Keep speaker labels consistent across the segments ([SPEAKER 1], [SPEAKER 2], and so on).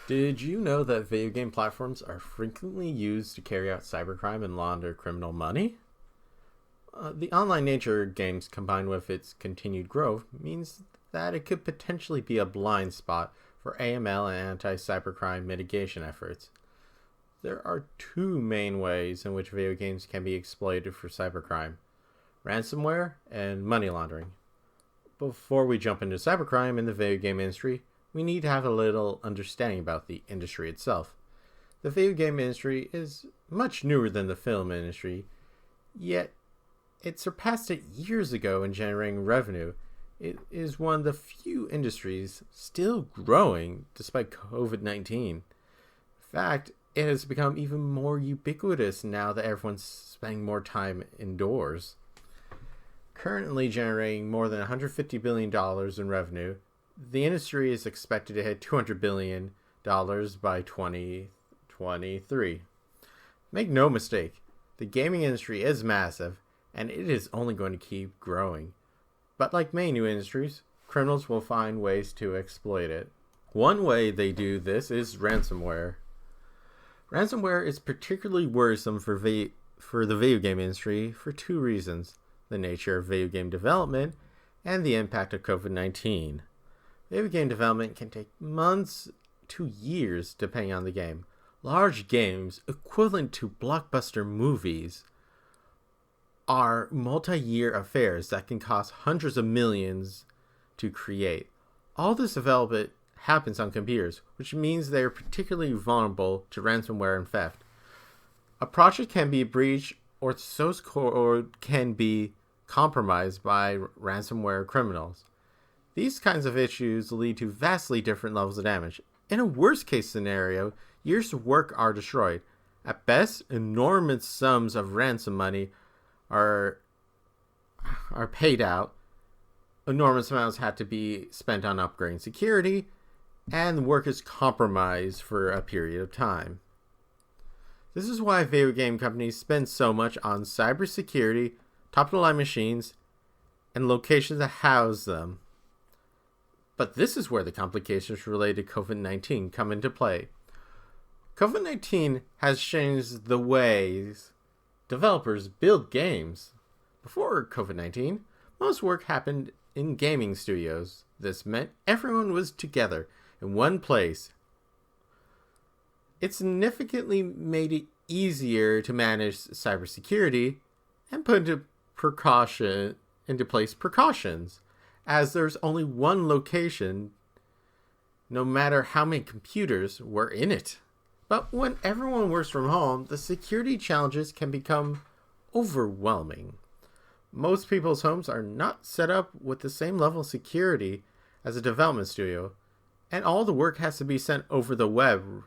[SPEAKER 1] Did you know that video game platforms are frequently used to carry out cybercrime and launder criminal money? The online nature of games combined with its continued growth means that it could potentially be a blind spot for AML and anti-cybercrime mitigation efforts. There are two main ways in which video games can be exploited for cybercrime: ransomware and money laundering. Before we jump into cybercrime in the video game industry, we need to have a little understanding about the industry itself. The video game industry is much newer than the film industry, yet it surpassed it years ago in generating revenue. It is one of the few industries still growing despite COVID-19. In fact, it has become even more ubiquitous now that everyone's spending more time indoors. Currently generating more than $150 billion in revenue, the industry is expected to hit $200 billion by 2023. Make no mistake, the gaming industry is massive, and it is only going to keep growing. But like many new industries, criminals will find ways to exploit it. One way they do this is ransomware. Ransomware is particularly worrisome for the video game industry for two reasons: the nature of video game development and the impact of COVID-19. Video game development can take months to years depending on the game. Large games, equivalent to blockbuster movies, are multi-year affairs that can cost hundreds of millions to create. All this development happens on computers, which means they are particularly vulnerable to ransomware and theft. A project can be breached, or source code can be compromised by ransomware criminals. These kinds of issues lead to vastly different levels of damage. In a worst-case scenario, years of work are destroyed. At best, enormous sums of ransom money are paid out. Enormous amounts have to be spent on upgrading security, and the work is compromised for a period of time. This is why video game companies spend so much on cybersecurity, top-of-the-line machines, and locations that house them. But this is where the complications related to COVID-19 come into play. COVID-19 has changed the ways developers build games. Before COVID-19, most work happened in gaming studios. This meant everyone was together in one place. It significantly made it easier to manage cybersecurity and put into place precautions, as there's only one location, no matter how many computers were in it. But when everyone works from home, the security challenges can become overwhelming. Most people's homes are not set up with the same level of security as a development studio, and all the work has to be sent over the web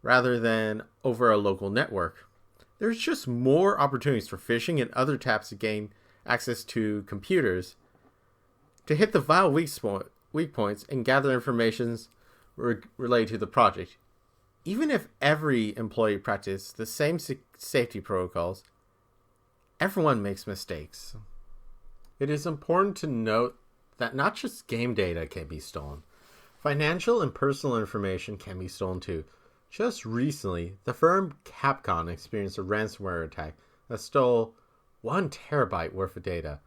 [SPEAKER 1] rather than over a local network. There's just more opportunities for phishing and other attacks to gain access to computers, to hit the vital weak points and gather information related to the project. Even if every employee practices the same safety protocols, everyone makes mistakes. It is important to note that not just game data can be stolen. Financial and personal information can be stolen too. Just recently, the firm Capcom experienced a ransomware attack that stole 1 terabyte worth of data.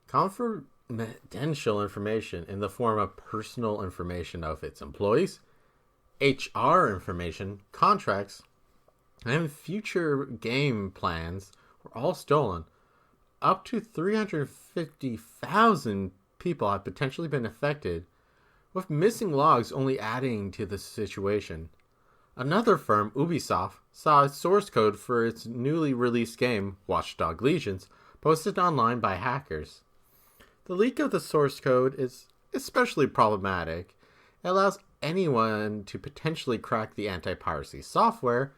[SPEAKER 1] Confidential information in the form of personal information of its employees, HR information, contracts, and future game plans were all stolen. Up to 350,000 people have potentially been affected, with missing logs only adding to the situation. Another firm, Ubisoft, saw source code for its newly released game, Watch Dogs Legion, posted online by hackers. The leak of the source code is especially problematic. It allows anyone to potentially crack the anti-piracy software,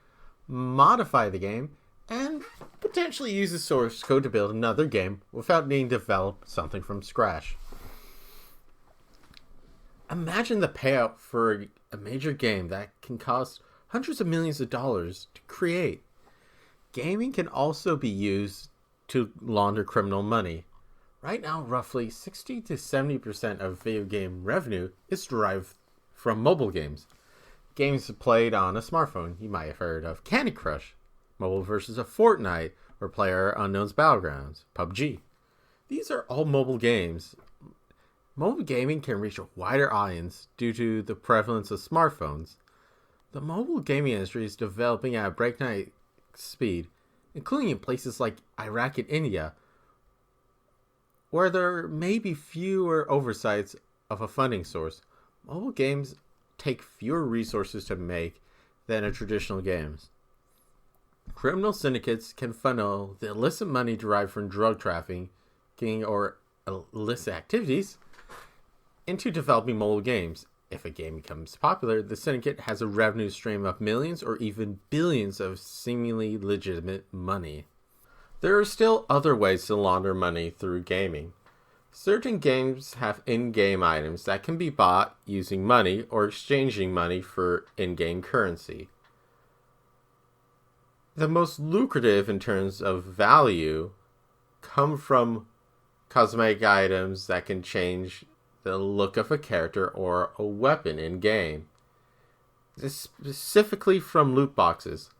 [SPEAKER 1] modify the game, and potentially use the source code to build another game without needing to develop something from scratch. Imagine the payout for a major game that can cost hundreds of millions of dollars to create. Gaming can also be used to launder criminal money. Right now, roughly 60 to 70% of video game revenue is derived from mobile games. Games played on a smartphone. You might have heard of Candy Crush, mobile versions of Fortnite, or PlayerUnknown's Battlegrounds, PUBG. These are all mobile games. Mobile gaming can reach a wider audience due to the prevalence of smartphones. The mobile gaming industry is developing at a breakneck speed, including in places like Iraq and India, where there may be fewer oversights of a funding source. Mobile games take fewer resources to make than a traditional games. Criminal syndicates can funnel the illicit money derived from drug trafficking or illicit activities into developing mobile games. If a game becomes popular, the syndicate has a revenue stream of millions or even billions of seemingly legitimate money. There are still other ways to launder money through gaming. Certain games have in-game items that can be bought using money or exchanging money for in-game currency. The most lucrative in terms of value come from cosmetic items that can change the look of a character or a weapon in game. Specifically from loot boxes.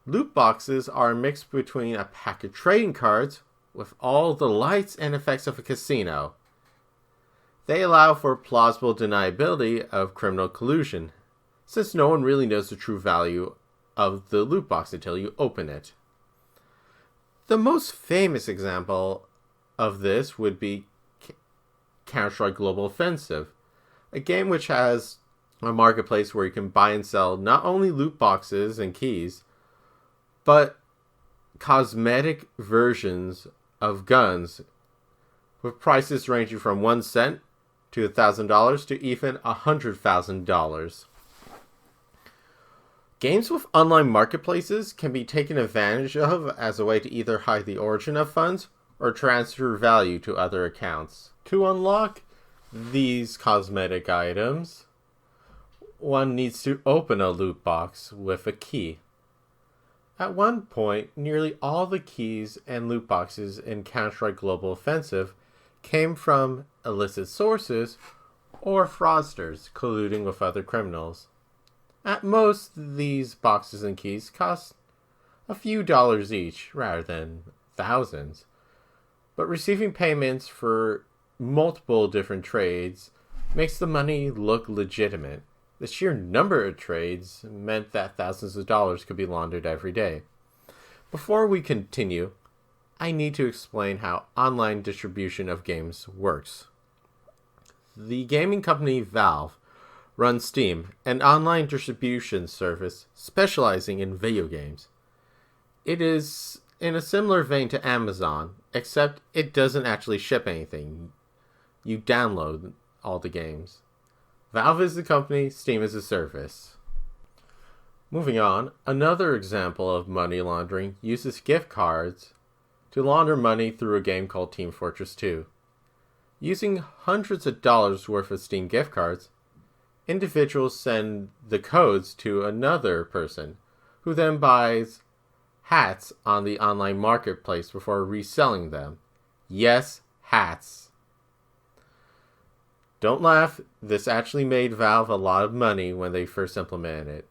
[SPEAKER 1] Loot boxes are a mix between a pack of trading cards with all the lights and effects of a casino. They allow for plausible deniability of criminal collusion, since no one really knows the true value of the loot box until you open it. The most famous example of this would be Counter-Strike Global Offensive, a game which has a marketplace where you can buy and sell not only loot boxes and keys, but cosmetic versions of guns with prices ranging from 1 cent to $1,000 to even $100,000. Games with online marketplaces can be taken advantage of as a way to either hide the origin of funds or transfer value to other accounts. To unlock these cosmetic items, one needs to open a loot box with a key. At one point, nearly all the keys and loot boxes in Counter-Strike Global Offensive came from illicit sources or fraudsters colluding with other criminals. At most, these boxes and keys cost a few dollars each rather than thousands. But receiving payments for multiple different trades makes the money look legitimate. The sheer number of trades meant that thousands of dollars could be laundered every day. Before we continue, I need to explain how online distribution of games works. The gaming company Valve runs Steam, an online distribution service specializing in video games. It is in a similar vein to Amazon, except it doesn't actually ship anything. You download all the games. Valve is the company, Steam is the service. Moving on, another example of money laundering uses gift cards to launder money through a game called Team Fortress 2. Using hundreds of dollars worth of Steam gift cards, individuals send the codes to another person, who then buys hats on the online marketplace before reselling them. Yes, hats. Don't laugh, this actually made Valve a lot of money when they first implemented it.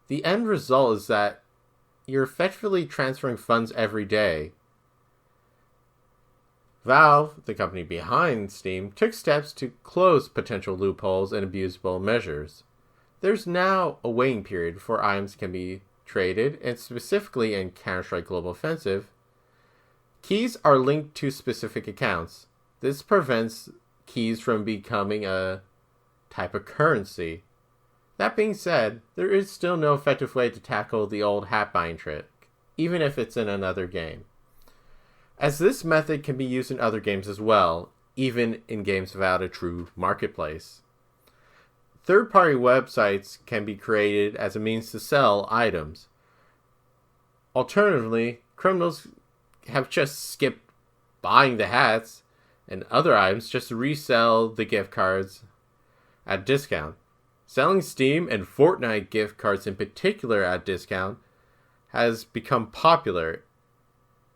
[SPEAKER 1] The end result is that you're effectively transferring funds every day. Valve, the company behind Steam, took steps to close potential loopholes and abusable measures. There's now a waiting period before items can be traded, and specifically in Counter-Strike Global Offensive, keys are linked to specific accounts. This prevents keys from becoming a type of currency. That being said, there is still no effective way to tackle the old hat buying trick, even if it's in another game, as this method can be used in other games as well, even in games without a true marketplace. Third-party websites can be created as a means to sell items. Alternatively, criminals have just skipped buying the hats and other items just to resell the gift cards at discount. Selling Steam and Fortnite gift cards in particular at discount has become popular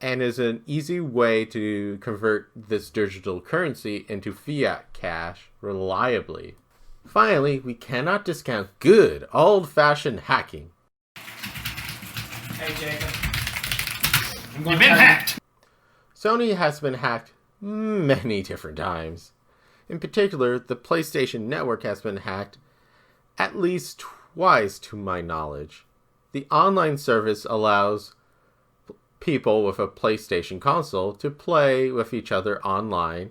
[SPEAKER 1] and is an easy way to convert this digital currency into fiat cash reliably. Finally, we cannot discount good, old-fashioned hacking.
[SPEAKER 2] Hey, Jacob.
[SPEAKER 3] You've been hacked!
[SPEAKER 1] Sony has been hacked many different times. In particular, the PlayStation Network has been hacked at least twice to my knowledge. The online service allows people with a PlayStation console to play with each other online,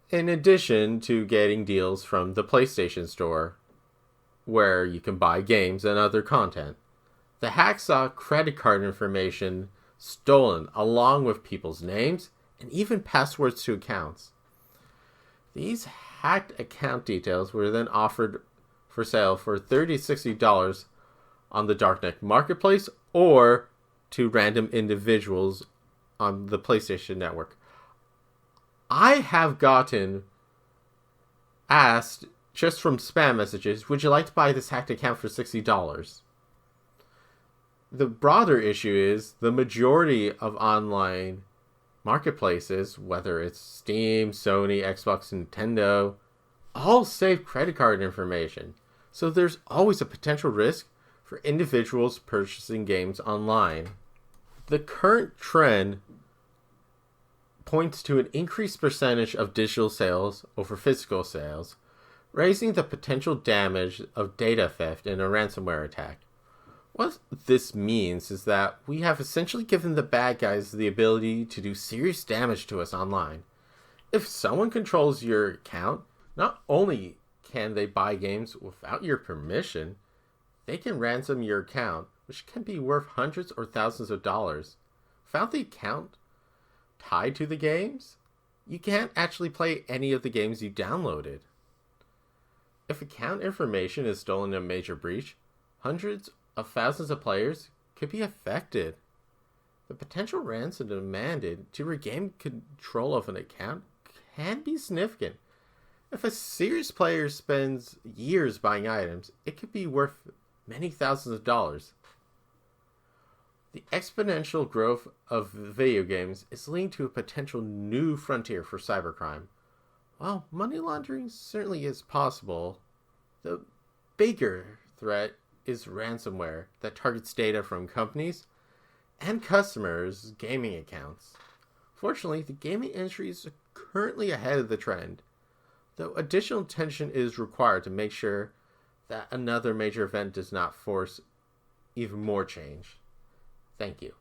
[SPEAKER 1] in addition to getting deals from the PlayStation Store, where you can buy games and other content. The hack saw credit card information stolen, along with people's names and even passwords to accounts. These hacked account details were then offered for sale for $30 to $60 on the Darknet Marketplace or to random individuals on the PlayStation Network. I have gotten asked just from spam messages, would you like to buy this hacked account for $60? The broader issue is the majority of online marketplaces, whether it's Steam, Sony, Xbox, Nintendo, all save credit card information. So there's always a potential risk for individuals purchasing games online. The current trend points to an increased percentage of digital sales over physical sales, raising the potential damage of data theft in a ransomware attack. What this means is that we have essentially given the bad guys the ability to do serious damage to us online. If someone controls your account, not only can they buy games without your permission, they can ransom your account, which can be worth hundreds or thousands of dollars. Without the account tied to the games, you can't actually play any of the games you downloaded. If account information is stolen in a major breach, hundreds of thousands of players could be affected. The potential ransom demanded to regain control of an account can be significant. If a serious player spends years buying items, it could be worth many thousands of dollars. The exponential growth of video games is leading to a potential new frontier for cybercrime. While money laundering certainly is possible, the bigger threat is ransomware that targets data from companies and customers' gaming accounts. Fortunately, the gaming industry is currently ahead of the trend, though additional attention is required to make sure that another major event does not force even more change. Thank you.